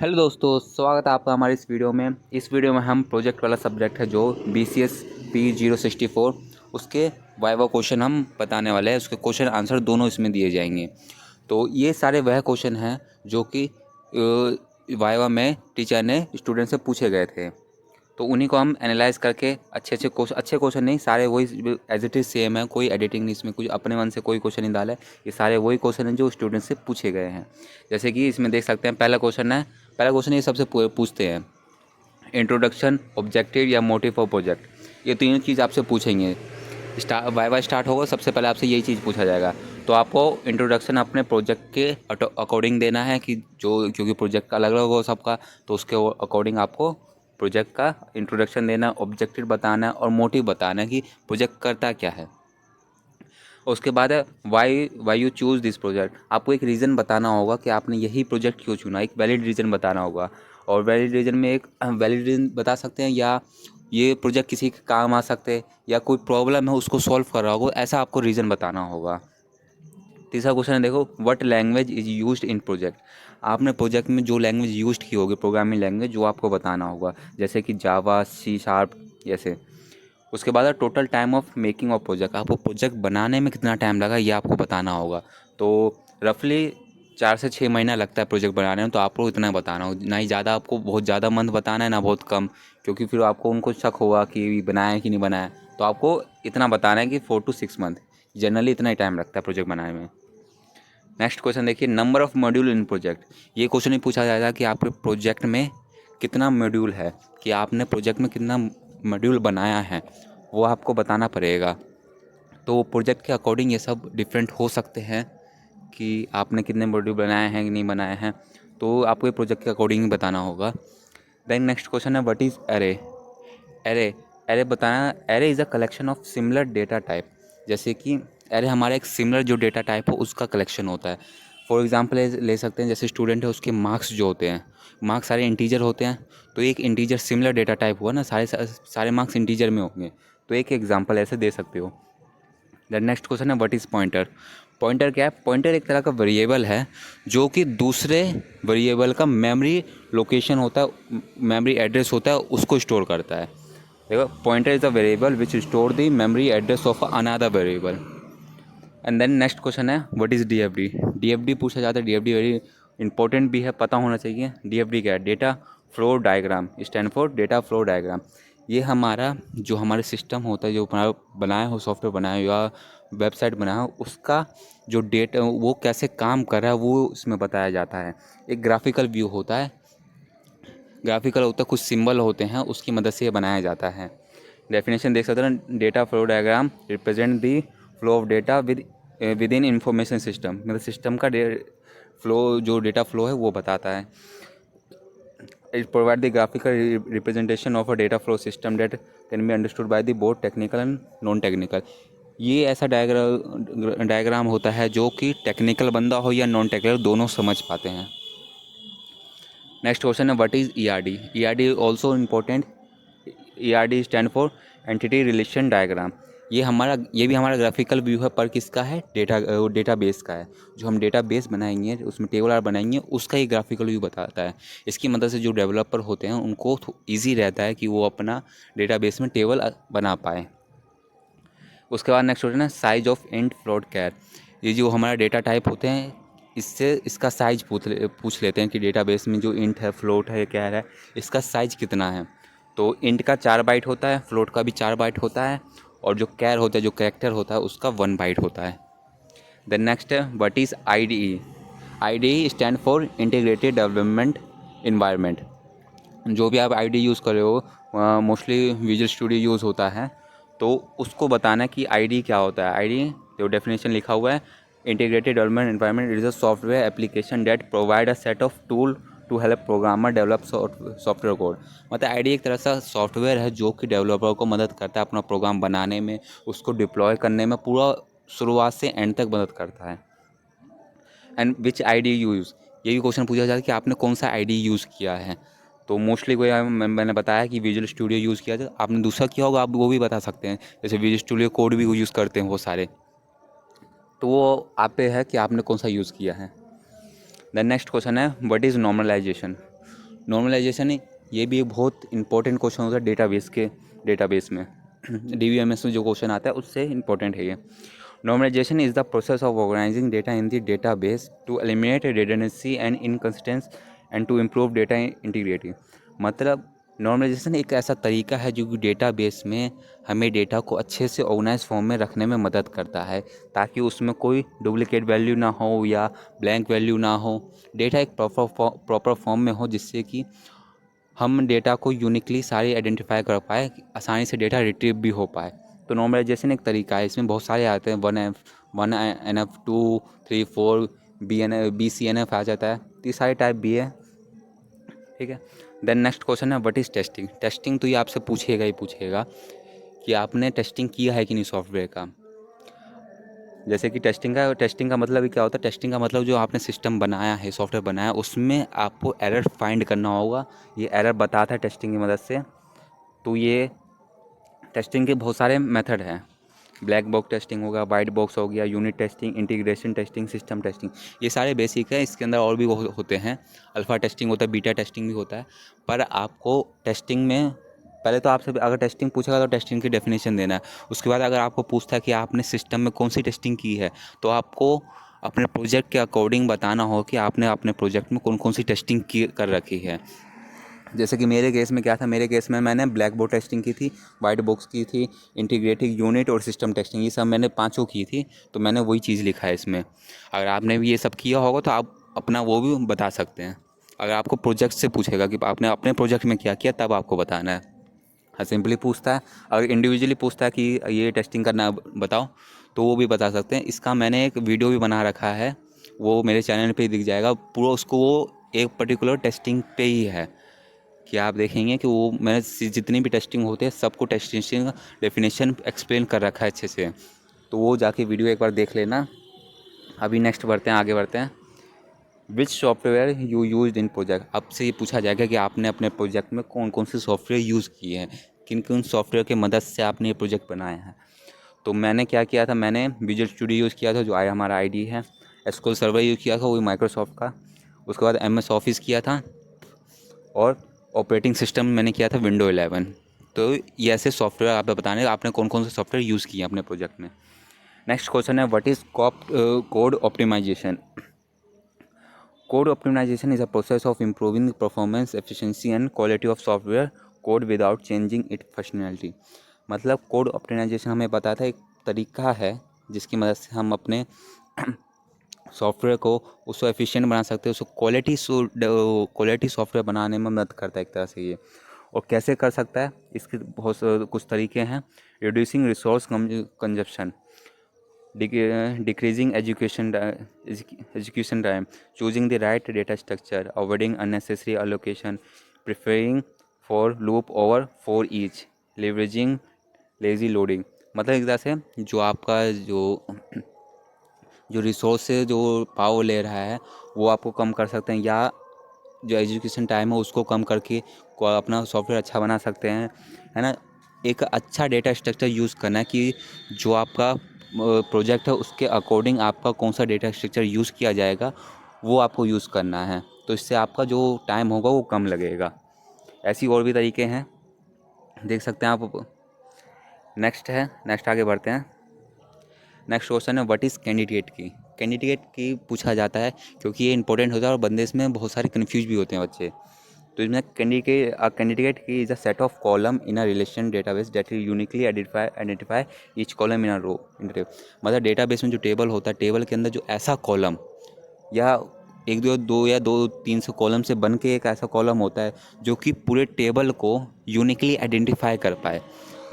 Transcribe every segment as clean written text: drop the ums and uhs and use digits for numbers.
Hello दोस्तों, स्वागत है आपका हमारे इस वीडियो में। इस वीडियो में हम प्रोजेक्ट वाला सब्जेक्ट है जो BCS P064 उसके वाइवा क्वेश्चन हम बताने वाले हैं। उसके क्वेश्चन आंसर दोनों इसमें दिए जाएंगे। तो ये सारे वह क्वेश्चन हैं जो कि वाइवा में टीचर ने स्टूडेंट से पूछे गए थे। तो उन्हीं को हम एनालाइज करके अच्छे क्वेश्चन नहीं, सारे वही एज इट इज़ सेम है, कोई एडिटिंग नहीं, इसमें कुछ अपने मन से कोई क्वेश्चन नहीं डाला है। ये सारे वही क्वेश्चन हैं जो स्टूडेंट से पूछे गए हैं। जैसे कि इसमें देख सकते हैं, पहला क्वेश्चन ये सबसे पूछते हैं, इंट्रोडक्शन, ऑब्जेक्टिव या मोटिव फॉर प्रोजेक्ट। ये तीनों चीज़ आपसे पूछेंगे। वाइवा स्टार्ट होगा, सबसे पहले आपसे यही चीज़ पूछा जाएगा। तो आपको इंट्रोडक्शन अपने प्रोजेक्ट के अकॉर्डिंग देना है कि जो क्योंकि प्रोजेक्ट अलग अलग हो सबका, तो उसके अकॉर्डिंग आपको प्रोजेक्ट का इंट्रोडक्शन देना, ऑब्जेक्टिव बताना और मोटिव बताना कि प्रोजेक्ट करता क्या है। उसके बाद है why you choose this project. आपको एक रीज़न बताना होगा कि आपने यही प्रोजेक्ट क्यों चुना, एक वैलिड रीज़न बताना होगा। और वैलिड रीज़न में एक वैलिड रीज़न बता सकते हैं, या ये प्रोजेक्ट किसी के काम आ सकते हैं, या कोई प्रॉब्लम है उसको सॉल्व कर रहा होगा, ऐसा आपको रीज़न बताना होगा। तीसरा क्वेश्चन है, देखो, what language is used in project. आपने प्रोजेक्ट में जो लैंग्वेज यूज्ड की होगी, प्रोग्रामिंग लैंग्वेज, जो आपको बताना होगा, जैसे कि जावा, C#, जैसे। उसके बाद है total time of making of project. आपको प्रोजेक्ट बनाने में कितना टाइम लगा ये आपको बताना होगा। तो रफली 4 से 6 महीना लगता है प्रोजेक्ट बनाने में, तो आपको इतना बताना हो, ना ही ज़्यादा आपको बहुत ज़्यादा मंथ बताना है, ना बहुत कम, क्योंकि फिर आपको उनको शक होगा कि बनाया है कि नहीं बनाया। तो आपको इतना बताना है कि 4 to 6 मंथ, जनरली इतना ही टाइम लगता है प्रोजेक्ट बनाने में। नेक्स्ट क्वेश्चन देखिए, number of module in project. ये क्वेश्चन ही पूछा जाएगा कि आपके प्रोजेक्ट में कितना मॉड्यूल है, कि आपने प्रोजेक्ट में कितना मॉड्यूल बनाया है, वो आपको बताना पड़ेगा। तो प्रोजेक्ट के अकॉर्डिंग ये सब डिफरेंट हो सकते हैं कि आपने कितने मॉड्यूल बनाए हैं कि नहीं बनाए हैं, तो आपको ये प्रोजेक्ट के अकॉर्डिंग ही बताना होगा। देन नेक्स्ट क्वेश्चन है, what is array. Array array बताना, array is a collection of similar data type. जैसे कि एरे हमारा एक सिमिलर जो डेटा टाइप हो उसका कलेक्शन होता है। फॉर एग्जांपल ले सकते हैं, जैसे स्टूडेंट है उसके मार्क्स जो होते हैं, मार्क्स सारे इंटीजर होते हैं, तो एक इंटीजर सिमिलर डेटा टाइप हुआ ना, सारे मार्क्स इंटीजर में होंगे। तो एक एग्जांपल ऐसे दे सकते हो। द नेक्स्ट क्वेश्चन है, व्हाट इज़ पॉइंटर। पॉइंटर क्या है? पॉइंटर एक तरह का वेरिएबल है जो कि दूसरे वेरिएबल का मेमोरी लोकेशन होता है, मेमोरी एड्रेस होता है, उसको स्टोर करता है। देखो, pointer is a variable which store the memory address of another variable. And then next question है, व्हाट इज़ DFD। DFD पूछा जाता है। DFD वेरी इंपॉर्टेंट भी है, पता होना चाहिए। DFD क्या है? Data flow diagram, stand for data flow diagram. ये हमारा जो हमारे सिस्टम होता है, जो बनाया हो, सॉफ्टवेयर बनाया हो या वेबसाइट बनाया हो, उसका जो डेटा वो कैसे काम कर रहा है वो इसमें बताया जाता है। एक ग्राफिकल व्यू होता है, कुछ सिंबल होते हैं, उसकी मदद से ये बनाया जाता है। डेफिनेशन देख सकते हैं, data flow diagram represent the flow of data with in information system. मतलब सिस्टम का फ्लो, जो डेटा फ्लो है वो बताता है। It provide the graphical representation of a data flow system date can be understood by the both technical and non technical. ये ऐसा diagram होता है जो कि टेक्निकल बंदा हो या नॉन टेक्निकल, दोनों समझ पाते हैं। नेक्स्ट क्वेश्चन है, what is ERD। ERD also important. ERD stand for entity relation diagram. ये भी हमारा ग्राफिकल व्यू है, पर किसका है? डेटाबेस का है। जो हम डेटाबेस बनाएंगे, उसमें टेबल आर बनाएंगे, उसका ही ग्राफिकल व्यू बताता है। इसकी मदद से जो डेवलपर होते हैं उनको ईजी रहता है कि वो अपना डेटाबेस में टेबल बना पाए। उसके बाद नेक्स्ट क्वेश्चन है, साइज ऑफ इंट फ्लोट कैर। ये जो हमारा डेटा टाइप होते हैं, इससे इसका साइज पूछ लेते हैं कि डेटाबेस में जो इंट है, फ्लोट है, कैर है, इसका साइज कितना है। तो इंट का 4 बाइट होता है, फ्लोट का भी 4 बाइट होता है, और जो कैर होता है, जो कैरेक्टर होता है, उसका 1 बाइट होता है। देन नेक्स्ट है, what is IDE। IDE stand for integrated development environment. जो भी आप IDE यूज़ कर रहे हो, मोस्टली विजुअल स्टूडियो यूज़ होता है, तो उसको बताना कि IDE क्या होता है। IDE जो डेफिनेशन लिखा हुआ है, integrated development environment is a software application that provide a set of tool to help programmer develop software code. मतलब IDE एक तरह से सॉफ्टवेयर है जो कि डेवलपर को मदद करता है अपना प्रोग्राम बनाने में, उसको डिप्लॉय करने में, पूरा शुरुआत से एंड तक मदद करता है। And which IDE use. ये भी क्वेश्चन पूछा जाता है कि आपने कौन सा IDE यूज़ किया है। तो मोस्टली कोई मैंने बताया कि विजुअल स्टूडियो यूज़ किया था, आपने दूसरा किया होगा, आप वो भी बता सकते हैं। जैसे विजुअल स्टूडियो कोड भी यूज़ करते हैं वो सारे, तो वो आप पे है कि आपने कौन सा यूज़ किया है। देन नेक्स्ट क्वेश्चन है, व्हाट इज़ नॉर्मलाइजेशन। नॉर्मलाइजेशन ये भी एक बहुत इंपॉर्टेंट क्वेश्चन होता है डेटाबेस में DBMS में जो क्वेश्चन आता है उससे इंपॉर्टेंट है ये। Normalization is the process of organizing data in the database to eliminate redundancy and inconsistency and to improve data integrity. मतलब नॉर्मलाइजेशन एक ऐसा तरीका है जो कि डेटाबेस में हमें डेटा को अच्छे से ऑर्गेनाइज फॉर्म में रखने में मदद करता है, ताकि उसमें कोई डुप्लीकेट वैल्यू ना हो या ब्लैंक वैल्यू ना हो। डेटा एक प्रॉपर फॉर्म में हो, जिससे कि हम डेटा को यूनिकली सारी आइडेंटिफाई कर पाए, आसानी से डेटा रिट्रीव भी हो पाए। तो नॉर्मलाइजेशन एक तरीका है, इसमें बहुत सारे आते हैं, 1NF 2 3 4 BCNF आ जाता है, तो ये सारे टाइप भी है, ठीक है। देन नेक्स्ट क्वेश्चन है व्हाट इज़ टेस्टिंग। टेस्टिंग तो ये आपसे पूछेगा ही पूछेगा कि आपने टेस्टिंग किया है कि नहीं सॉफ्टवेयर का। जैसे कि टेस्टिंग का मतलब क्या होता है, टेस्टिंग का मतलब जो आपने सिस्टम बनाया है, सॉफ्टवेयर बनाया है, उसमें आपको एरर फाइंड करना होगा। ये एरर बताता है टेस्टिंग की मदद से। तो ये टेस्टिंग के बहुत सारे मेथड हैं, ब्लैक बॉक्स टेस्टिंग होगा, वाइट बॉक्स हो गया, unit testing, integration testing, system testing, ये सारे बेसिक है। इसके अंदर और भी होते हैं, अल्फ़ा टेस्टिंग होता है, बीटा टेस्टिंग भी होता है। पर आपको टेस्टिंग में पहले तो आपसे अगर टेस्टिंग पूछेगा तो टेस्टिंग की डेफिनेशन देना है। उसके बाद अगर आपको पूछता है कि आपने सिस्टम में कौन सी टेस्टिंग की है, तो आपको अपने प्रोजेक्ट के अकॉर्डिंग बताना हो कि आपने अपने प्रोजेक्ट में कौन कौन सी टेस्टिंग की कर रखी है। जैसे कि मेरे केस में क्या था, मेरे केस में मैंने ब्लैक बोर्ड टेस्टिंग की थी, वाइट बॉक्स की थी, इंटीग्रेटेड यूनिट और सिस्टम टेस्टिंग, ये सब मैंने पांचों की थी। तो मैंने वही चीज़ लिखा है इसमें। अगर आपने भी ये सब किया होगा तो आप अपना वो भी बता सकते हैं। अगर आपको प्रोजेक्ट से पूछेगा कि आपने अपने प्रोजेक्ट में क्या किया, तब आपको बताना है। हाँ, सिंपली पूछता है। अगर इंडिविजुअली पूछता है कि ये टेस्टिंग करना बताओ, तो वो भी बता सकते हैं। इसका मैंने एक वीडियो भी बना रखा है, वो मेरे चैनल पे दिख जाएगा पूरा। उसको वो एक पर्टिकुलर टेस्टिंग पे ही है कि आप देखेंगे कि वो मैंने जितनी भी टेस्टिंग होते हैं सबको टेस्टिंग डेफिनेशन एक्सप्लेन कर रखा है अच्छे से। तो वो जाके वीडियो एक बार देख लेना। अभी नेक्स्ट बढ़ते हैं, आगे बढ़ते हैं। विच software you use in project. अब से ये पूछा जाएगा कि आपने अपने प्रोजेक्ट में कौन कौन से सॉफ्टवेयर यूज़ किए हैं, किन किन सॉफ्टवेयर की मदद से आपने ये प्रोजेक्ट बनाया है। तो मैंने क्या किया था, मैंने विजुअल स्टूडियो यूज़ किया था, जो हमारा आईडी है। एसक्यूएल सर्वर यूज़ किया था, वही माइक्रोसॉफ्ट का। उसके बाद MS ऑफिस किया था, और ऑपरेटिंग सिस्टम मैंने किया था विंडो 11। तो ये ऐसे सॉफ्टवेयर आप बताने आपने कौन कौन से सॉफ्टवेयर यूज़ किए अपने प्रोजेक्ट में। नेक्स्ट क्वेश्चन है what is code optimization. Code optimization is a process of improving performance, efficiency and quality of software code without changing it functionality. मतलब कोड ऑप्टिमाइजेशन हमें बताता है एक तरीका है जिसकी मदद से हम अपने सॉफ्टवेयर को उसको एफिशिएंट बना सकते हैं, उसको क्वालिटी सॉफ्टवेयर बनाने में मदद करता है एक तरह से ये। और कैसे कर सकता है, इसके बहुत कुछ तरीके हैं। Reducing resource consumption, decreasing education time, choosing the right data structure, avoiding unnecessary allocation, preferring for loop over for each, leveraging lazy loading. मतलब एक तरह से जो आपका जो रिसोर्स से जो पावर ले रहा है वो आपको कम कर सकते हैं, या जो एजुकेशन टाइम है उसको कम करके अपना सॉफ्टवेयर अच्छा बना सकते हैं, है ना। एक अच्छा डेटा स्ट्रक्चर यूज़ करना है कि जो आपका प्रोजेक्ट है उसके अकॉर्डिंग आपका कौन सा डेटा स्ट्रक्चर यूज़ किया जाएगा वो आपको यूज़ करना है। तो इससे आपका जो टाइम होगा वो कम लगेगा। ऐसी और भी तरीके हैं, देख सकते हैं आप। नेक्स्ट आगे बढ़ते हैं। नेक्स्ट क्वेश्चन है व्हाट इज़ कैंडिडेट की पूछा जाता है क्योंकि ये इंपॉर्टेंट होता है और बंदे इसमें बहुत सारे कन्फ्यूज भी होते हैं बच्चे। तो इसमें candidate key is a set of column in a relation database that will uniquely identify each column in a row in table. मतलब डेटाबेस में जो टेबल होता है, टेबल के अंदर जो ऐसा कॉलम या एक दो या दो तीन सौ कॉलम से बन के एक ऐसा कॉलम होता है जो कि पूरे टेबल को यूनिकली आइडेंटिफाई कर पाए।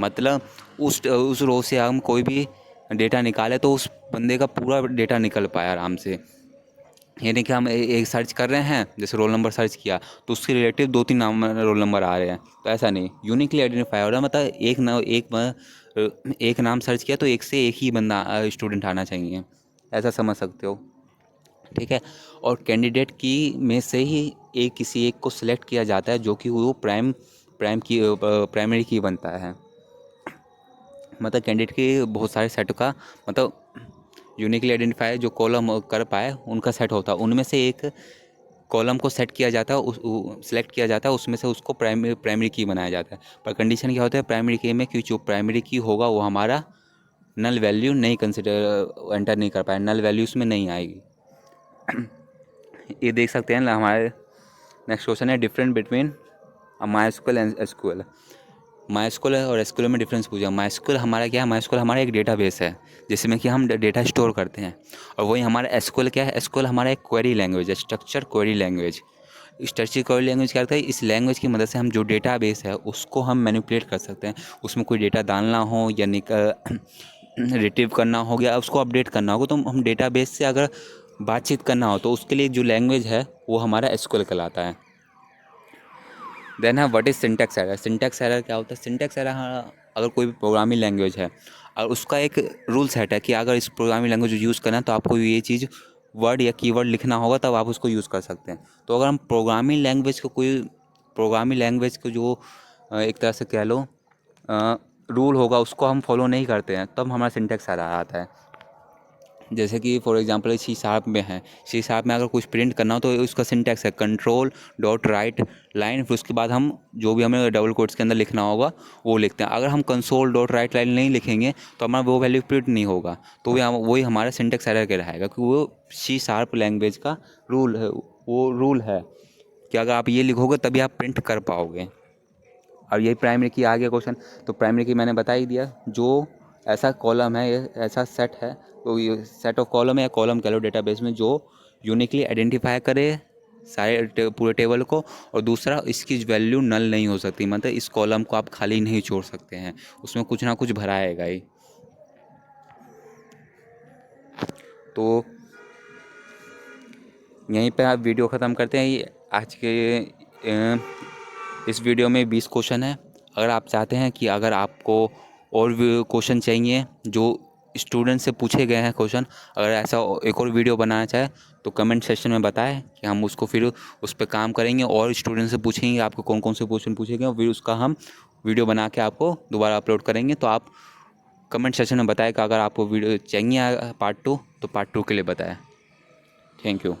मतलब उस रो से हम कोई भी डेटा निकाले तो उस बंदे का पूरा डेटा निकल पाए आराम से। ये नहीं कि हम एक सर्च कर रहे हैं, जैसे रोल नंबर सर्च किया तो उसके रिलेटिव 2-3 नाम रोल नंबर आ रहे हैं, तो ऐसा नहीं, यूनिकली आइडेंटिफाई हो रहा है। मतलब एक नाम सर्च किया तो एक से एक ही बंदा स्टूडेंट आना चाहिए, ऐसा समझ सकते हो, ठीक है। और कैंडिडेट की में से ही किसी एक को सिलेक्ट किया जाता है जो कि वो प्राइमरी की बनता है। मतलब कैंडिडेट के बहुत सारे सेट का मतलब यूनिकली आइडेंटिफाई जो कॉलम कर पाए उनका सेट होता है, उनमें से एक कॉलम को सेट किया जाता है, उस सेलेक्ट किया जाता है, उसमें से उसको प्राइमरी की बनाया जाता है। पर कंडीशन क्या होता है प्राइमरी की में कि जो प्राइमरी की होगा वो हमारा नल वैल्यू नहीं कंसिडर एंटर नहीं कर पाए, नल वैल्यू उसमें नहीं आएगी। ये देख सकते हैं ना हमारे। नेक्स्ट क्वेश्चन है different between MySQL and SQL. MySQL और एसक्यूएल में डिफरेंस पूछा। माइस्क्यूएल हमारा क्या है, माइस्क्यूएल हमारा एक डेटाबेस है जिसमें कि हम डेटा स्टोर करते हैं, और वही हमारा एसक्यूएल क्या है, एसक्यूएल हमारा एक क्वेरी लैंग्वेज है, structure query language. Structure query language क्या करता है, इस लैंग्वेज की मदद से हम जो डेटाबेस है उसको हम मैनिपुलेट कर सकते हैं। उसमें कोई डेटा डालना हो या रिट्रीव करना हो या उसको अपडेट करना होगा, तो हम डेटाबेस से अगर बातचीत करना हो तो उसके लिए जो लैंग्वेज है वो हमारा एसक्यूएल कहलाता है। देन है what is syntax error. Syntax error क्या होता है, सिंटैक्स एरर अगर कोई भी प्रोग्रामिंग लैंग्वेज है और उसका एक रूल सेट है कि अगर इस प्रोग्रामिंग लैंग्वेज यूज़ करना है तो आपको ये चीज़ वर्ड या कीवर्ड लिखना होगा तब आप उसको यूज़ कर सकते हैं। तो अगर हम प्रोग्रामिंग लैंग्वेज को जो एक तरह से कह लो रूल होगा उसको हम फॉलो नहीं करते हैं तब हमारा सिंटैक्स एरर आता है। जैसे कि फॉर एग्जांपल सी शार्प में है, सी शार्प में अगर कुछ प्रिंट करना हो तो उसका सिंटैक्स है कंट्रोल डॉट राइट लाइन, फिर उसके बाद हम जो भी हमें डबल कोट्स के अंदर लिखना होगा वो लिखते हैं। अगर हम कंसोल डॉट राइट लाइन नहीं लिखेंगे तो हमारा वो वैल्यू प्रिंट नहीं होगा, तो वही हमारा सिंटैक्स एरर के रहेगा, क्योंकि वो सी शार्प लैंग्वेज का रूल है। वो रूल है कि अगर आप ये लिखोगे तभी आप प्रिंट कर पाओगे। और यही प्राइमरी की आ गया क्वेश्चन, तो प्राइमरी की मैंने बता ही दिया। जो ऐसा कॉलम है, ये ऐसा सेट है, तो ये सेट ऑफ कॉलम है या कॉलम कह लो डेटाबेस में, जो यूनिकली आइडेंटिफाई करे सारे पूरे टेबल को, और दूसरा इसकी वैल्यू नल नहीं हो सकती, मतलब इस कॉलम को आप खाली नहीं छोड़ सकते हैं, उसमें कुछ ना कुछ भराएगा ही। तो यहीं पे आप वीडियो ख़त्म करते हैं। ये आज के इस वीडियो में 20 क्वेश्चन है। अगर आप चाहते हैं कि अगर आपको और भी क्वेश्चन चाहिए जो स्टूडेंट से पूछे गए हैं क्वेश्चन, अगर ऐसा एक और वीडियो बनाना चाहे तो कमेंट सेक्शन में बताएं कि हम उसको फिर उस पर काम करेंगे और स्टूडेंट से पूछेंगे आपको कौन कौन से क्वेश्चन पूछेंगे, और फिर उसका हम वीडियो बना के आपको दोबारा अपलोड करेंगे। तो आप कमेंट सेक्शन में बताएं कि अगर आपको वीडियो चाहिए पार्ट 2 तो पार्ट 2 के लिए बताएं। Thank you.